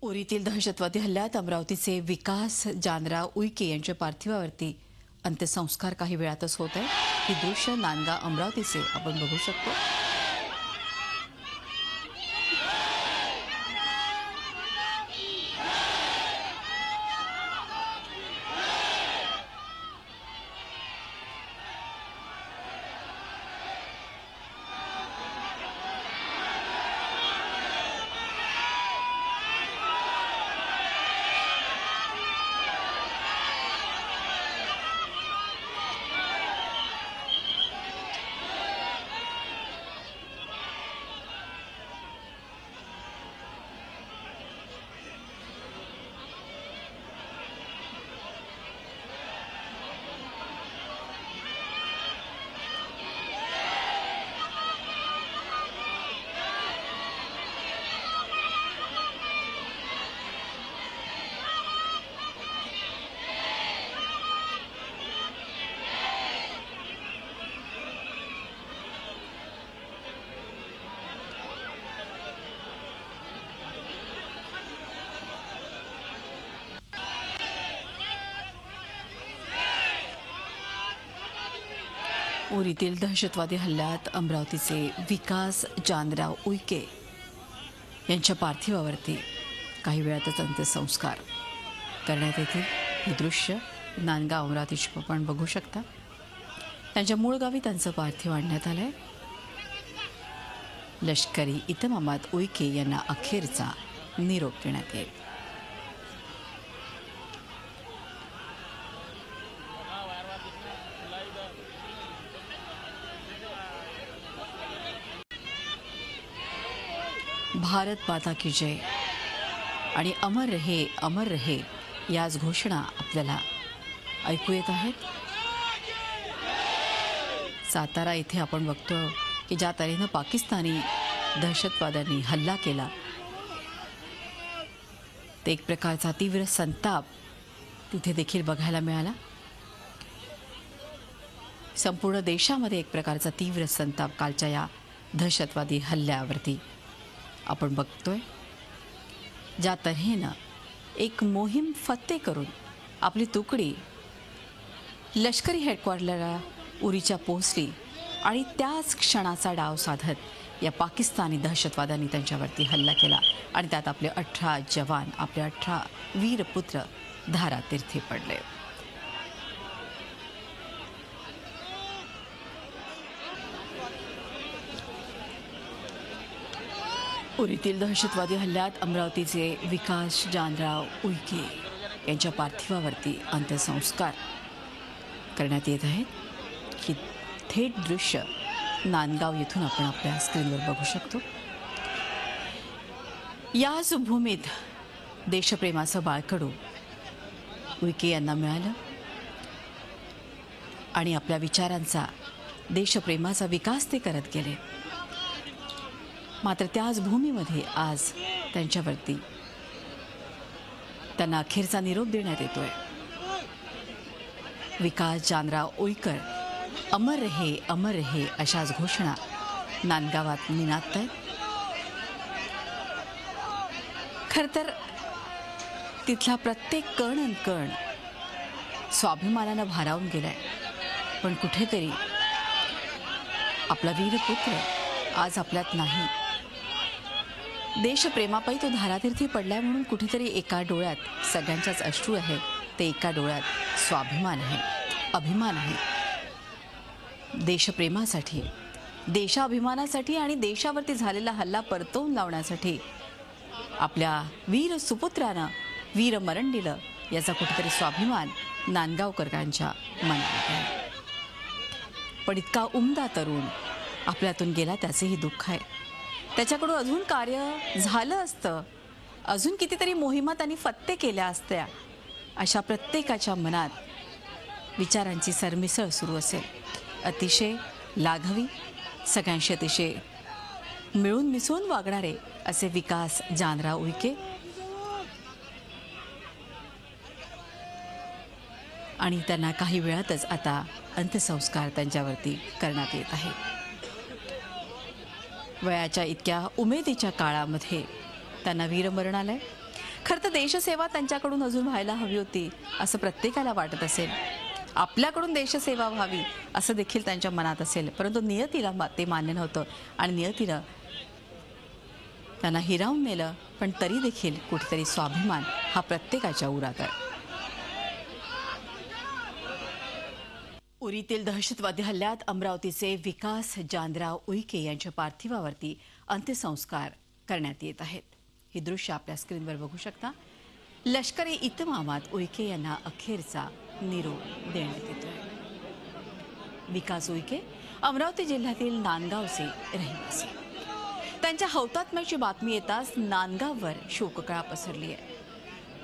उरीतील दहशतवादी हल्ल्यात अमरावतीचे विकास जानराव उईके यांच्या पार्थिवावरती अंत्यसंस्कार काही वेळातच होत आहे। ही दृश्य नांदगाव अमरावतीचे आपण बघू शकतो। उरीतील दहशतवादी हल्ल्यात अमरावतीचे विकास जानराव उईके यांच्या पार्थिवावरती काही वेळातच अंत्यसंस्कार करण्यात येतील। हे दृश्य नांदगाव अमरावतीचे आपण बघू शकता। त्यांच्या मूळ गावी त्यांचं पार्थिव आणण्यात आलंय। लष्करी इतमामात उईके यांना अखेरचा निरोप देण्यात येईल। भारत माता की जय आणि अमर रहे याच घोषणा आपल्याला ऐकू येत आहेत। सातारा इथे आपण बघतो की ज्या तऱ्हेने पाकिस्तानी दहशतवाद्यांनी हल्ला केला, ते एक प्रकारचा तीव्र संताप तिथे देखील बघायला मिळाला। संपूर्ण देशामध्ये एक प्रकारचा तीव्र संताप कालच्या या दहशतवादी हल्ल्यावरती आपण बघतोय। ज्या तऱ्हेनं एक मोहीम फत्ते करून आपली तुकडी लष्करी हेडक्वार्टरला उरीच्या पोहोचली आणि त्याच क्षणाचा डाव साधत या पाकिस्तानी दहशतवाद्यांनी त्यांच्यावरती हल्ला केला आणि त्यात आपले 18 जवान, आपले 18 वीरपुत्र धारातीर्थी पडले। उरीतील दहशतवादी हल्ल्यात अमरावतीचे विकास जानराव उईके यांच्या पार्थिवावरती अंत्यसंस्कार करण्यात येत आहेत। ही थेट दृश्य नांदगाव येथून आपण आपल्या स्क्रीनवर बघू शकतो। याच भूमीत देशप्रेमाचं बाळकडू उईके यांना मिळालं आणि आपल्या विचारांचा, देशप्रेमाचा विकास ते करत गेले। मात्र त्याच भूमीमध्ये आज त्यांना अखेरचा निरोप देण्यात येतोय। विकास जानराव उईकर अमर रहे अशाच घोषणा नांदगावात निनादत आहेत। खरं तर तिथला प्रत्येक कण अन कण स्वाभिमानानं भारावून गेलाय, पण कुठेतरी आपला वीरपुत्र आज आपल्यात नाही। देशप्रेमापायी तो धारातीर्थी पडलाय म्हणून कुठेतरी एका डोळ्यात सगळ्यांच्याच अश्रू आहे, ते एका डोळ्यात स्वाभिमान आहे, अभिमान आहे। देशप्रेमासाठी, देशाभिमानासाठी आणि देशावरती झालेला हल्ला परतवून लावण्यासाठी आपल्या वीर सुपुत्रानं वीरमरण दिलं, याचा कुठेतरी स्वाभिमान नांदगावकरांच्या मनात आहे। पण इतका उमदा तरुण आपल्यातून गेला, त्याचेही दुःख आहे। त्याच्याकडून अजून कार्य झालं असतं, अजून कितीतरी मोहिमा त्यांनी फत्ते केल्या असत्या, अशा प्रत्येकाच्या मनात विचारांची सरमिसळ सुरू असेल। अतिशय लाघवी, सगळ्यांशी अतिशय मिळून मिसळून वागणारे असे विकास जानराव उईके आणि त्यांना काही वेळातच आता अंत्यसंस्कार त्यांच्यावरती करण्यात येत आहे। वयाच्या इतक्या उमेदीच्या काळामध्ये त्यांना वीरमरण आलंय। खरं तर देशसेवा त्यांच्याकडून अजून व्हायला हवी होती असं प्रत्येकाला वाटत असेल. आपल्याकडून देशसेवा व्हावी असं देखील त्यांच्या मनात असेल, परंतु नियतीला ते मान्य नव्हतं आणि नियतीनं त्यांना हिरावून नेलं. पण तरी देखील कुठेतरी स्वाभिमान हा प्रत्येकाच्या उरात आहे. उरीतील दहशतवादी हल्ल्यात अमरावतीचे विकास जानराव उईके यांच्या पार्थिवावरती अंत्यसंस्कार करण्यात येत आहेत. ही दृश्य आपल्या स्क्रीनवर बघू शकता. लष्करी इतमामात उईके यांना अखेरचा निरोप देण्यात येतोय. विकास उईके अमरावती जिल्ह्यातील नांदगावचे रहिवासी. त्यांच्या हौतात्म्याची बातमी येताच नांदगाववर शोककळा पसरली आहे.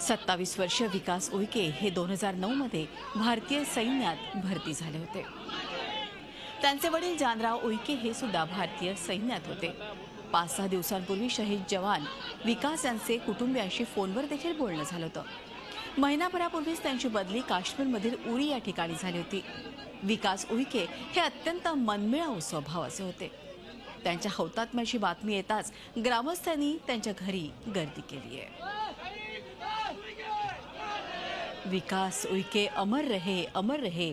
27 वर्षीय विकास उईके हे 2009 मध्ये भारतीय सैन्यात भरती झाले होते. त्यांचे वडील जानराव उईके हे सुद्धा भारतीय सैन्यात होते. 5-6 दिवसांपूर्वी शहीद जवान विकास यांचे कुटुंबियांशी फोनवर देखील बोलणं झालं होतं. महिनाभरापूर्वीच त्यांची बदली काश्मीरमधील उरी या ठिकाणी झाली होती. विकास उईके हे अत्यंत मनमिळाऊ स्वभावाचे होते. त्यांच्या हौतात्म्याची बातमी येताच ग्रामस्थांनी त्यांच्या घरी गर्दी केली आहे. विकास उईके अमर रहे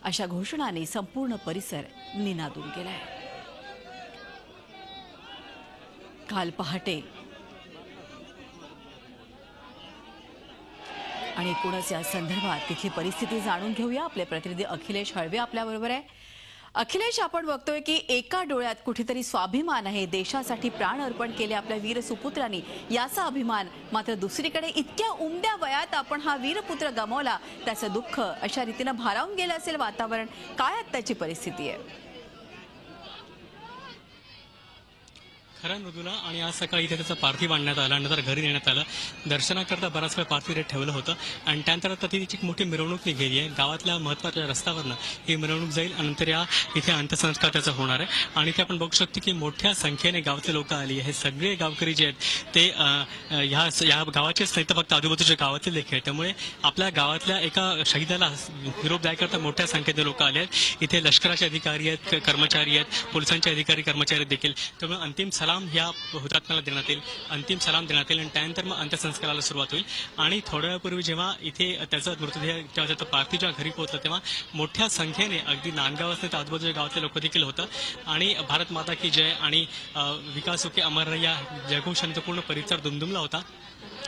अशा घोषणाने संपूर्ण परिसर निनादून गेलाय. काल पहाटे आणि एकूणच या संदर्भात तिथली परिस्थिती जाणून घेऊया. आपले प्रतिनिधी अखिलेश हळवे आपल्याबरोबर आहे. अखिलेश, आपण बघतोय की एका डोळ्यात कुठेतरी स्वाभिमान आहे, देशासाठी प्राण अर्पण केले आपल्या वीर सुपुत्रांनी याचा अभिमान, मात्र दुसरीकडे इतक्या उमद्या वयात आपण हा वीरपुत्र गमावला त्याचं दुःख अशा रीतीनं भारावून गेलं असेल वातावरण. काय आत्ताची परिस्थिती आहे? खरं मृदुला, आणि आज सकाळी इथे त्याचं पार्थिव आणण्यात आलं, नंतर घरी नेण्यात आलं. दर्शनाकरता बराच वेळ पार्थिव ठेवलं होतं आणि त्यानंतर आता तिची मोठी मिरवणूक निघाली आहे. गावातल्या महत्त्वाच्या रस्त्यावरनं ही मिरवणूक जाईल आणि नंतर या इथे अंत्यसंस्कार त्याचा होणार आहे. आणि ते आपण बघू शकतो की मोठ्या संख्येने गावातले लोक आली. हे सगळे गावकरी जे आहेत ते या गावाचेच नाही तर फक्त आजूबाजूच्या गावातील देखील आहेत. त्यामुळे आपल्या गावातल्या एका शहीदाला निरोप द्यायकरता मोठ्या संख्येने लोक आले आहेत. इथे लष्कराचे अधिकारी आहेत, कर्मचारी आहेत, पोलिसांचे अधिकारी कर्मचारी आहेत देखील. त्यामुळे अंतिम सलाम या हुतात्म्याला देण्यात येईल, अंतिम सलाम देण्यात येईल आणि त्यानंतर मग अंत्यसंस्काराला सुरुवात होईल. आणि थोड्या वेळापूर्वी जेव्हा इथे त्याचा मृतदेह जेव्हा त्याचं पार्थिव जेव्हा घरी पोहोचलं तेव्हा मोठ्या संख्येने अगदी नांदगाव असते आजूबाजूच्या गावातले लोक देखील होतं. आणि भारत माता की जय आणि विकास उईके अमर रहे या जयघोषाने पूर्ण परिसर दुमदुमला होता.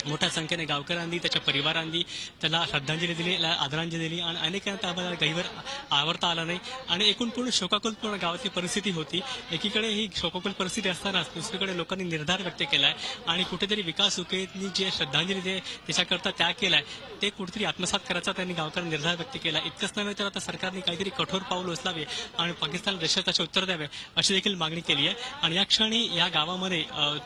मोठ्या संख्येने गावकऱ्यांनी, त्याच्या परिवारांनी त्याला श्रद्धांजली दिली, आदरांजली दिली आणि अनेकांना त्याबद्दल गहीवर आवरता आला नाही. आणि एकूण पूर्ण शोकाकुल पूर्ण गावातली परिस्थिती होती. एकीकडे ही शोकाकुल परिस्थिती असतानाच दुसरीकडे लोकांनी निर्धार व्यक्त केलाय आणि कुठेतरी विकास उईकेंनी जे श्रद्धांजली त्याच्याकरता त्याग केलाय ते कुठेतरी आत्मसात करायचा त्यांनी गावकऱ्यांनी निर्धार व्यक्त केला. इतकंच नव्हे तर आता सरकारने काहीतरी कठोर पाऊल उचलावे आणि पाकिस्तानला देशाचे उत्तर द्यावे अशी देखील मागणी केली आहे. आणि या क्षणी या गावामध्ये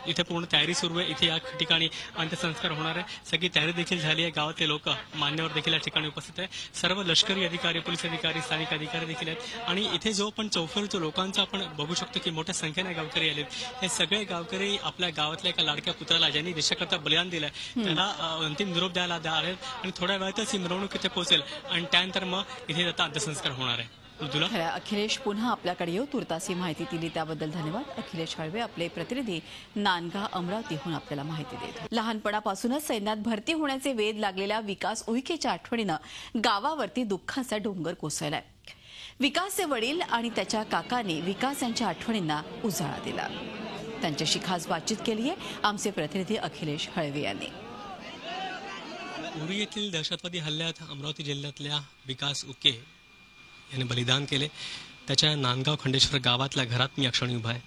इथे पूर्ण तयारी सुरू आहे. इथे या ठिकाणी अंत्यसंस्कार होणार आहे. सगळी तयारी देखील झाली आहे. गावातले लोक, मान्यवर देखील या ठिकाणी उपस्थित आहे. सर्व लष्करी अधिकारी, पोलीस अधिकारी, स्थानिक अधिकारी देखील आहेत. आणि इथे जो पण चौफेरच्या लोकांचा आपण बघू शकतो की मोठ्या संख्येने गावकरी आलेत. हे सगळे गावकरी आपल्या गावातल्या एका लाडक्या पुत्राला ज्यांनी देशाकरता बलिदान दिलंय त्याला अंतिम निरोप द्यायला आले आणि थोड्या वेळातच ही मिरवणूक इथे पोहोचेल आणि त्यानंतर मग इथे आता अंत्यसंस्कार होणार आहे. अखिलेश, पुन्हा आपल्याकडे येऊ. तुर्तासी माहिती दिली त्याबद्दल धन्यवाद. अखिलेश हळवे आपले प्रतिनिधी नांदगाव अमरावतीहून आपल्याला माहिती देत. लहानपणापासूनच सैन्यात भरती होण्याचे वेध लागलेल्या विकास उईकेच्या आठवणीनं गावावरती दुःखाचा डोंगर कोसळलाय. विकासचे वडील आणि त्याच्या काकाने विकास यांच्या आठवणींना उजाळा दिला. त्यांच्याशी खास बातचीत केली आहे आमचे प्रतिनिधी अखिलेश हळवे यांनी. उरी येथील दहशतवादी हल्ल्यात अमरावती जिल्ह्यातल्या विकास उईके यांनी बलिदान केले. त्याच्या नांदगाव खंडेश्वर गावातल्या घरात मी या क्षणी उभा आहे.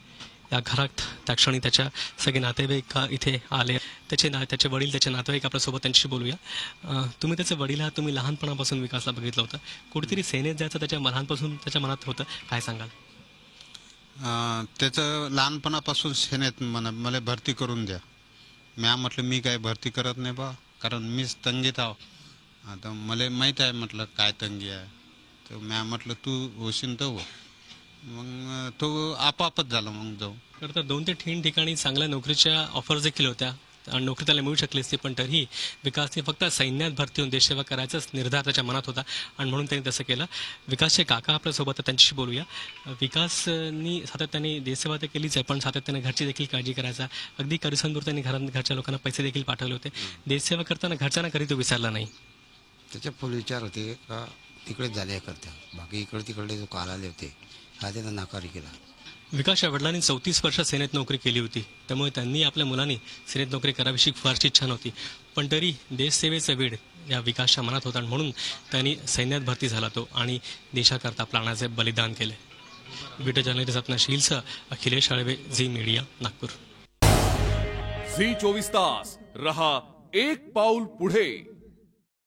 या घरात त्या क्षणी त्याच्या सगळे नातेवाईक इथे आले. त्याचे वडील, त्याचे नातेवाईक आपल्यासोबत, त्यांच्याशी बोलूया. तुम्ही त्याचे वडील आहात, तुम्ही लहानपणापासून विकासला बघितलं होतं. कुठेतरी सेनेत जायचं त्याच्या लहानपासून त्याच्या मनात होतं, काय सांगाल? त्याचं लहानपणापासून सेनेत मला भरती करून द्या. म्हटलं मी काय भरती करत नाही बा, कारण मीच तंगीत आहो. आता मला माहीत आहे म्हटलं काय तंगी आहे. तर म्हटलं तू होशील तर हो. मग तो आपापच झाला. मग जाऊ तर 2 ते 3 ठिकाणी चांगल्या नोकरीच्या ऑफर्स देखील होत्या. नोकरी त्याला मिळू शकली असती, पण तरीही विकासने फक्त सैन्यात भरती होऊन देशसेवा करायचाच निर्धार त्याच्या मनात होता आणि म्हणून त्यांनी तसं केलं. विकासचे काका आपल्यासोबत आहेत, त्यांच्याशी बोलूया. विकासनी सातत्याने देशसेवा तर केलीच आहे, पण सातत्याने घरची देखील काळजी करायचा. अगदी करिसनपूर त्यांनी घरच्या लोकांना पैसे देखील पाठवले होते. देशसेवा करताना घरच्यांना कधी तो विसरला नाही. त्याचे फुल विचार होते का तिकडे झाले करता, बाकी इकडे तिकडे जो काल आले होते हा त्यांना नाकारी केला. विकासच्या वडिलांनी 34 वर्ष सेनेत नोकरी केली होती, त्यामुळे त्यांनी आपल्या मुलांनी सेनेत नोकरी करावीशी फारशी इच्छा नव्हती, पण तरी देशसेवेचं वेळ या विकासच्या मनात होता आणि म्हणून त्यांनी सैन्यात भरती झाला तो आणि देशाकरता प्राणाचे बलिदान केले. व्हिडिओ जर्नलिस्ट रत्नशीलसह अखिलेश हळवे, झी मीडिया, नागपूर. झी 24 तास रहा एक पाऊल पुढे.